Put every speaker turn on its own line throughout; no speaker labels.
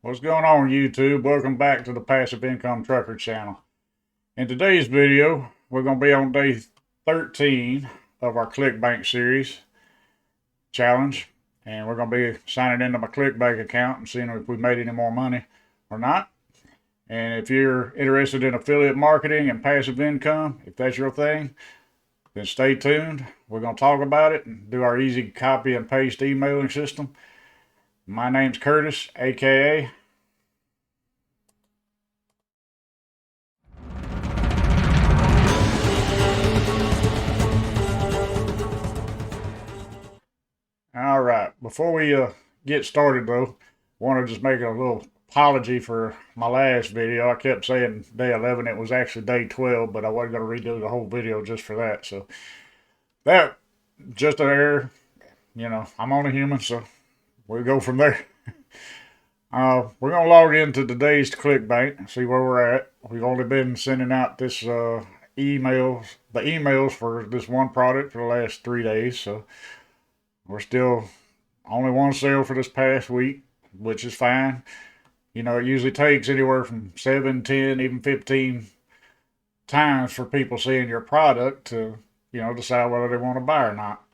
What's going on, YouTube? Welcome back to the Passive Income Trucker channel. In today's video, we're going to be on day 13 of our ClickBank series challenge. And we're going to be signing into my ClickBank account and seeing if we made any more money or not. And if you're interested in affiliate marketing and passive income, if that's your thing, then stay tuned. We're going to talk about it and do our easy copy and paste emailing system. My name's Curtis, aka All right. Before we get started, though, I want to just make a little apology for my last video. I kept saying day 11. It was actually day 12, but I wasn't going to redo the whole video just for that. So that just an error. You know, I'm only human, so we'll go from there. We're going to log into today's ClickBank, see where we're at. We've only been sending out the emails for this one product for the last 3 days, so we're still only one sale for this past week, which is fine. You know, it usually takes anywhere from 7, 10, even 15 times for people seeing your product to, decide whether they want to buy or not.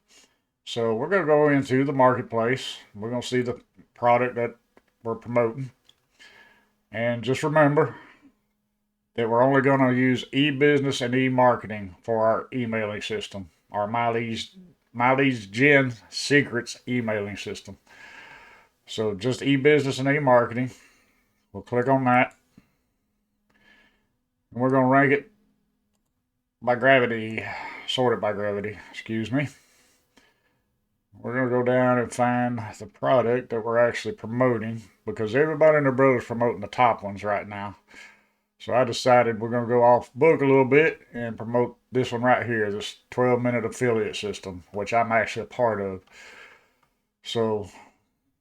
So we're going to go into the marketplace. We're going to see the product that we're promoting. And just remember that we're only going to use e-business and e-marketing for our emailing system, our My Leads Gen Secrets emailing system. So just e-business and e-marketing. We'll click on that. And we're going to rank it by gravity, sort it by gravity, excuse me. We're going to go down and find the product that we're actually promoting because everybody and their brother's promoting the top ones right now. So I decided we're going to go off book a little bit and promote this one right here, this 12-minute affiliate system, which I'm actually a part of. So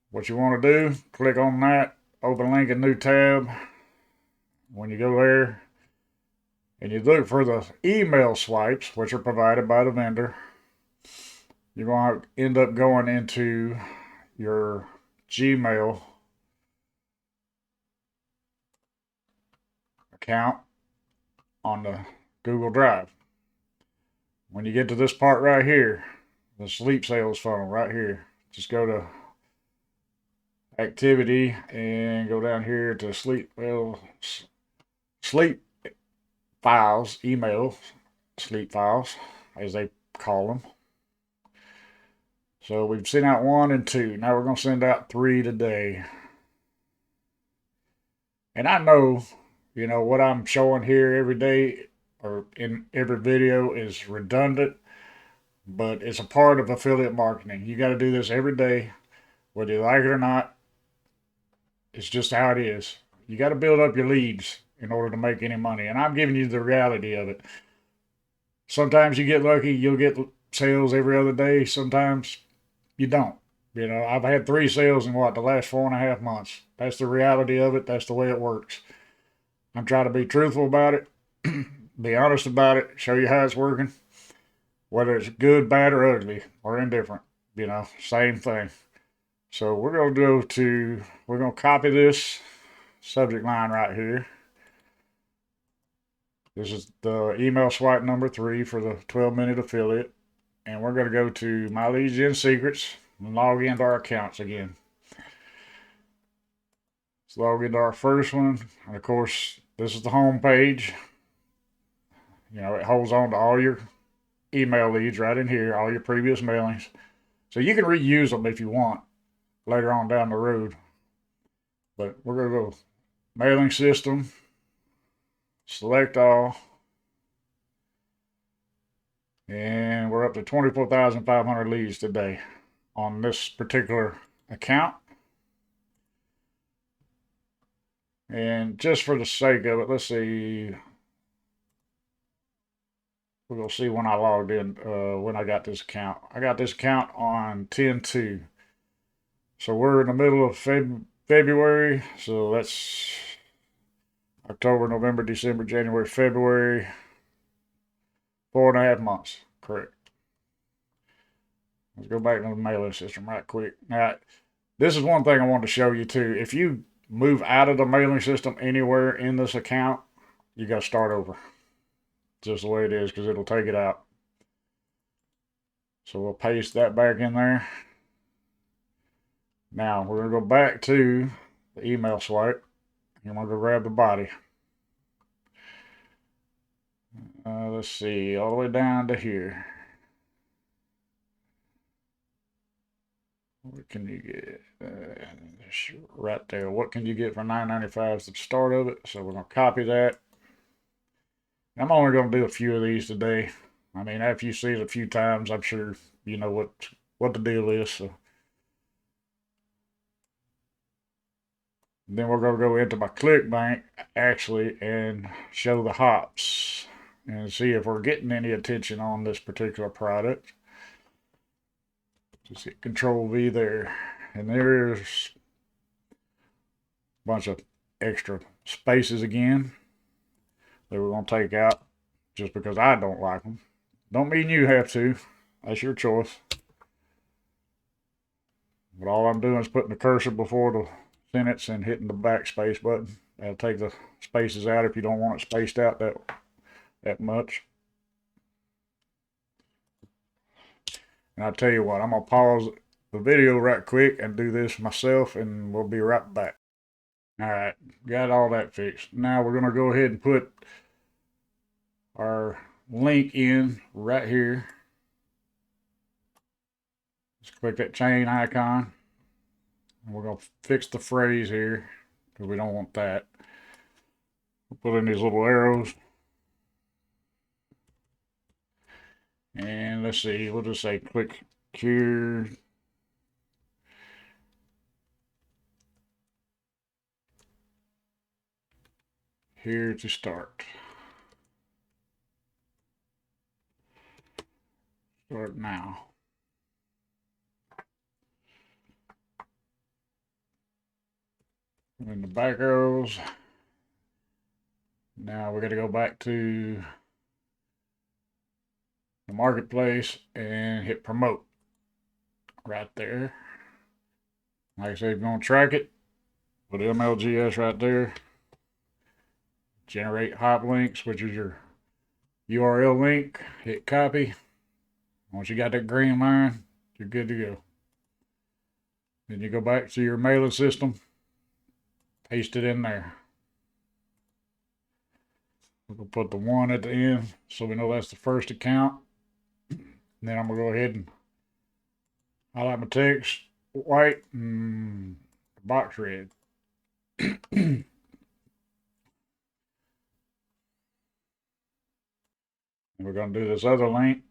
what you want to do, click on that, open link in new tab. When you go there and you look for the email swipes, which are provided by the vendor, you're going to end up going into your Gmail account on the Google Drive. When you get to this part right here, the sleep sales funnel right here, just go to activity and go down here to sleep files, email sleep files, as they call them. So we've sent out 1 and 2. Now we're going to send out 3 today. And I know, what I'm showing here every day or in every video is redundant, but it's a part of affiliate marketing. You got to do this every day, whether you like it or not. It's just how it is. You got to build up your leads in order to make any money. And I'm giving you the reality of it. Sometimes you get lucky, you'll get sales every other day. Sometimes you don't. I've had 3 sales in the last 4.5 months. That's the reality of it. That's the way it works. I'm trying to be truthful about it, be honest about it, show you how it's working, whether it's good, bad, or ugly, or indifferent. Same thing. So we're going to copy this subject line right here. This is the email swipe number 3 for the 12-minute affiliate. And we're going to go to My Leads Gen Secrets and log into our accounts again. Let's log into our first one. And of course, this is the home page. It holds on to all your email leads right in here, all your previous mailings. So you can reuse them if you want later on down the road. But we're going to go mailing system, select all. And we're up to 24,500 leads today on this particular account. And just for the sake of it, let's see. We're going to see when I logged in, when I got this account. I got this account on 10/2. So we're in the middle of February. So that's October, November, December, January, February. 4.5 months, correct. Let's go back to the mailing system right quick. Now, this is one thing I wanted to show you too. If you move out of the mailing system anywhere in this account, you got to start over. Just the way it is, because it'll take it out. So we'll paste that back in there. Now we're going to go back to the email swipe. And we're going to grab the body. Let's see, all the way down to here. What can you get? Right there. What can you get for $9.95 at the start of it? So we're going to copy that. I'm only going to do a few of these today. I mean, after you see it a few times, I'm sure you know what the deal is. So then we're going to go into my ClickBank actually and show the hops and see if we're getting any attention on this particular product. Just hit Control V there, and there's a bunch of extra spaces again that we're going to take out just because I don't like them. Don't mean you have to. That's your choice. But all I'm doing is putting the cursor before the sentence and hitting the backspace button. That'll take the spaces out if you don't want it spaced out that much. And I'll tell you what, I'm going to pause the video right quick and do this myself, and we'll be right back. All right, got all that fixed. Now we're going to go ahead and put our link in right here. Just click that chain icon. And we're going to fix the phrase here because we don't want that. We'll put in these little arrows. And let's see, we'll just say click here. Here to start. Start now. And the back arrows. Now we're going to go back to the marketplace and hit promote right there. Like I said, if you want to track it, put MLGS right there. Generate hop links, which is your URL link. Hit copy. Once you got that green line, you're good to go. Then you go back to your mailing system, paste it in there. We'll put the 1 at the end so we know that's the first account. And then I'm going to go ahead and highlight my text white and the box red. And we're going to do this other link.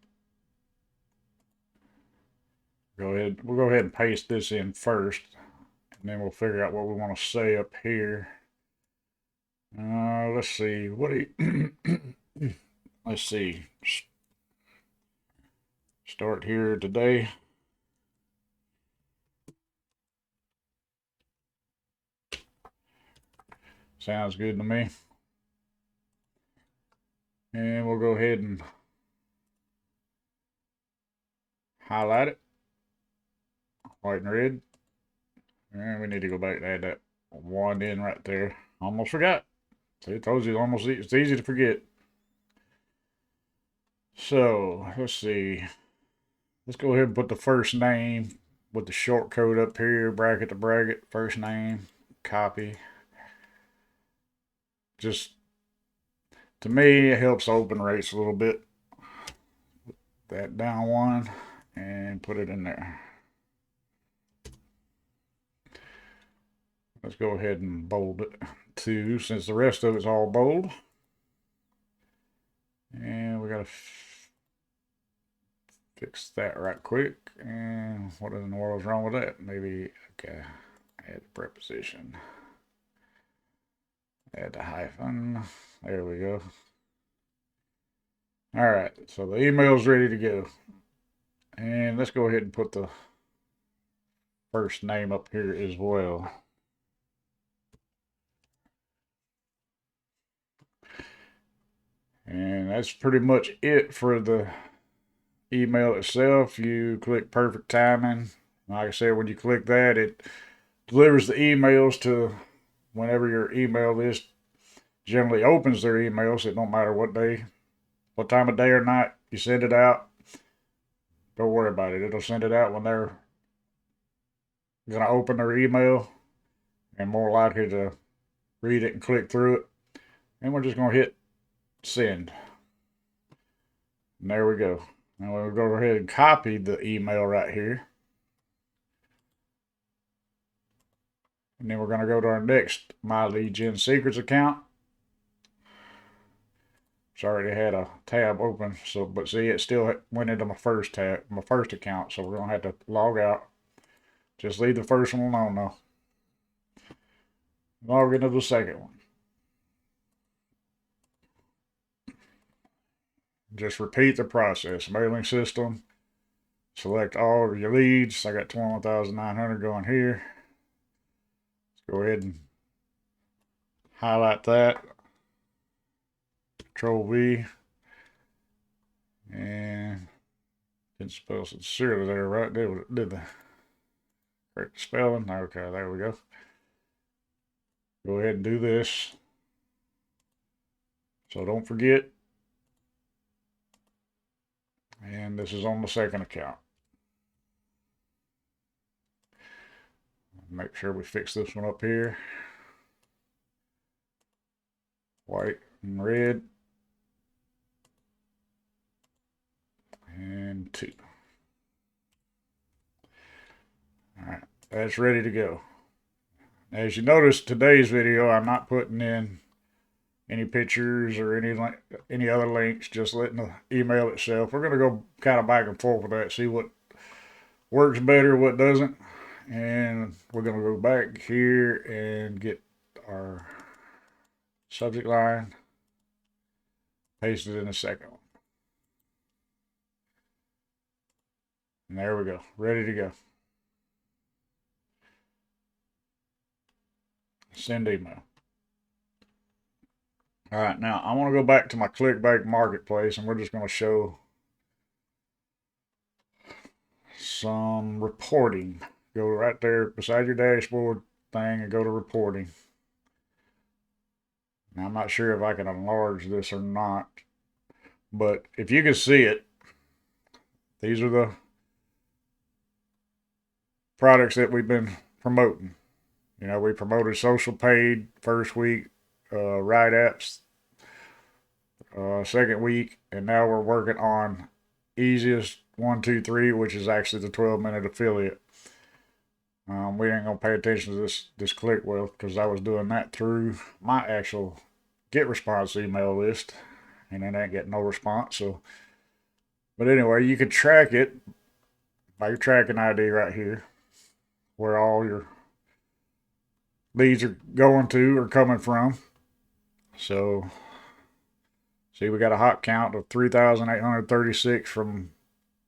We'll go ahead and paste this in first, and then we'll figure out what we want to say up here. Let's see. Let's see. Start here today. Sounds good to me. And we'll go ahead and highlight it. White and red. And we need to go back and add that 1 in right there. Almost forgot. See, I told you it's easy to forget. So, let's see. Let's go ahead and put the first name with the short code up here, bracket to bracket, first name, copy. Just, to me, it helps open rates a little bit. Put that down 1 and put it in there. Let's go ahead and bold it 2 since the rest of it's all bold. And we got to fix that right quick. And what in the world is wrong with that? Maybe, okay, add preposition. Add the hyphen. There we go. All right, so the email's ready to go. And let's go ahead and put the first name up here as well. And that's pretty much it for the email itself. You click perfect timing. Like I said, when you click that, it delivers the emails to whenever your email list generally opens their emails, it don't matter what day, what time of day or night you send it out. Don't worry about it. It'll send it out when they're going to open their email and more likely to read it and click through it. And we're just going to hit send. And there we go. Now we'll go ahead and copy the email right here. And then we're going to go to our next My Lead Gen Secrets account. It's already had a tab open, so but see, it still went into my first tab, my first account. So we're going to have to log out. Just leave the first one alone though. Log into the second one. Just repeat the process. Mailing system. Select all of your leads. I got 21,900 going here. Let's go ahead and highlight that. Control V. And didn't spell sincerely there, right? Did the correct spelling? Okay, there we go. Go ahead and do this. So don't forget. And this is on the second account. Make sure we fix this one up here. White and red. And 2. Alright, that's ready to go. As you notice, today's video, I'm not putting in any pictures or any other links, just letting the email itself. We're going to go kind of back and forth with that, see what works better, what doesn't. And we're going to go back here and get our subject line, paste it in the second one. And there we go, ready to go. Send email. All right, now I want to go back to my Clickbank marketplace, and we're just going to show some reporting. Go right there beside your dashboard thing and go to reporting. Now I'm not sure if I can enlarge this or not, but if you can see it, these are the products that we've been promoting. You know, we promoted social paid first week, Write Apps second week, and now we're working on easiest 1, 2, 3, which is actually the 12-minute affiliate. We ain't gonna pay attention to this click well because I was doing that through my actual get response email list, and then I ain't getting no response. So, but anyway, you can track it by your tracking ID right here, where all your leads are going to or coming from. So, see, we got a hot count of 3,836 from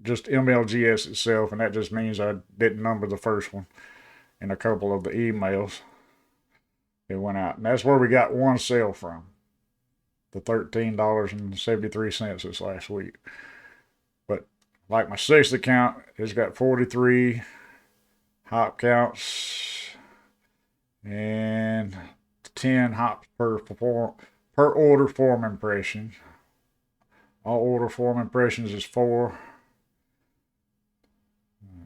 just MLGS itself, and that just means I didn't number the first one in a couple of the emails that went out. And that's where we got one sale from, the $13.73 this last week. But like my sixth account, it's got 43 hop counts and 10 hops per order form impression. All order form impressions is 4.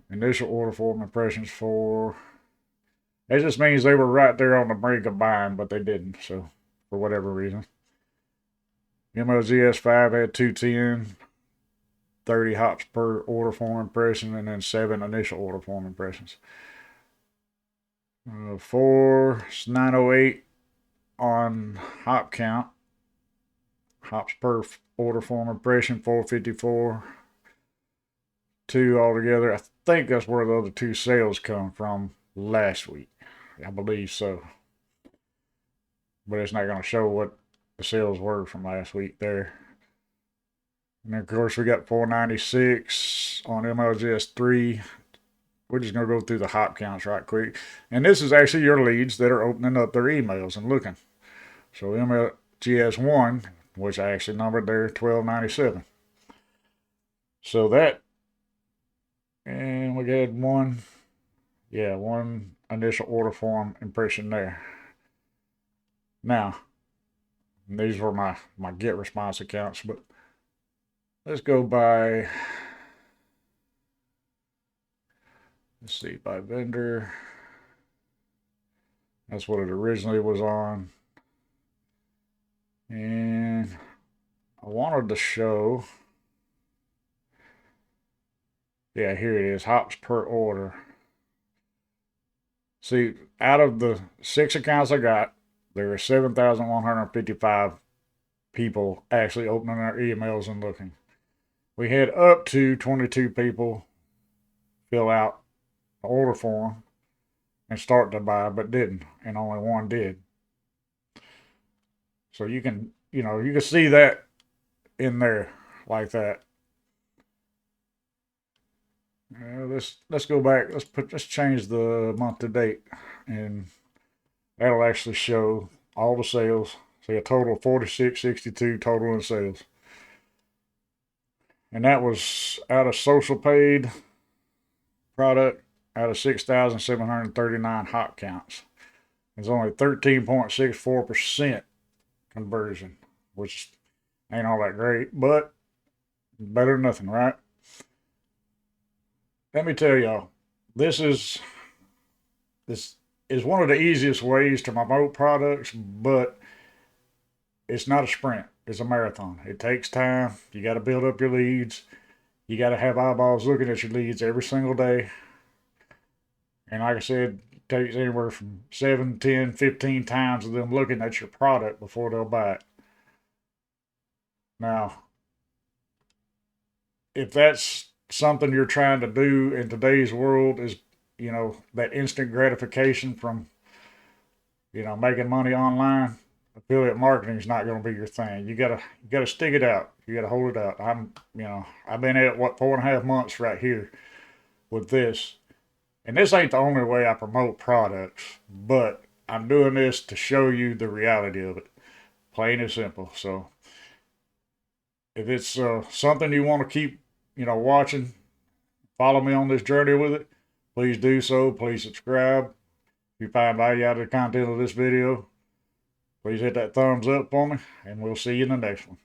Initial order form impressions 4. That just means they were right there on the brink of buying, but they didn't. So for whatever reason, MLGS 5 had 210, 30 hops per order form impression, and then 7 initial order form impressions. 4 is 908 on hop count. Hops per order form impression 454. 2 altogether. I think that's where the other 2 sales come from last week. I believe so. But it's not going to show what the sales were from last week there. And then, of course, we got 496 on MLGS 3. We're just going to go through the hop counts right quick. And this is actually your leads that are opening up their emails and looking. So MLGS 1, which I actually numbered there, 1297. So that, and we had one initial order form impression there. Now, these were my get response accounts, but let's go by, let's see, by vendor. That's what it originally was on. And I wanted to show, yeah, here it is, hops per order. See, out of the 6 accounts I got, there are 7,155 people actually opening their emails and looking. We had up to 22 people fill out the order form and start to buy, but didn't, and only one did. So you can, you can see that in there like that. Let's go back. Let's change the month to date, and that'll actually show all the sales. See a total of 46.62 total in sales, and that was out of social paid product out of 6,739 hot counts. It's only 13.64% conversion, which ain't all that great, but better than nothing, right? Let me tell y'all, this is this is one of the easiest ways to promote products, but it's not a sprint. It's a marathon. It takes time. You got to build up your leads. You got to have eyeballs looking at your leads every single day. And like I said, it takes anywhere from 7, 10, 15 times of them looking at your product before they'll buy it. Now, if that's something you're trying to do in today's world, is, that instant gratification from, making money online, affiliate marketing is not going to be your thing. You gotta stick it out. You gotta hold it out. I've been at 4.5 months right here with this, and this ain't the only way I promote products, but I'm doing this to show you the reality of it, plain and simple. So if it's something you want to keep, watching, follow me on this journey with it, please do so. Please subscribe. If you find value out of the content of this video, please hit that thumbs up for me, and we'll see you in the next one.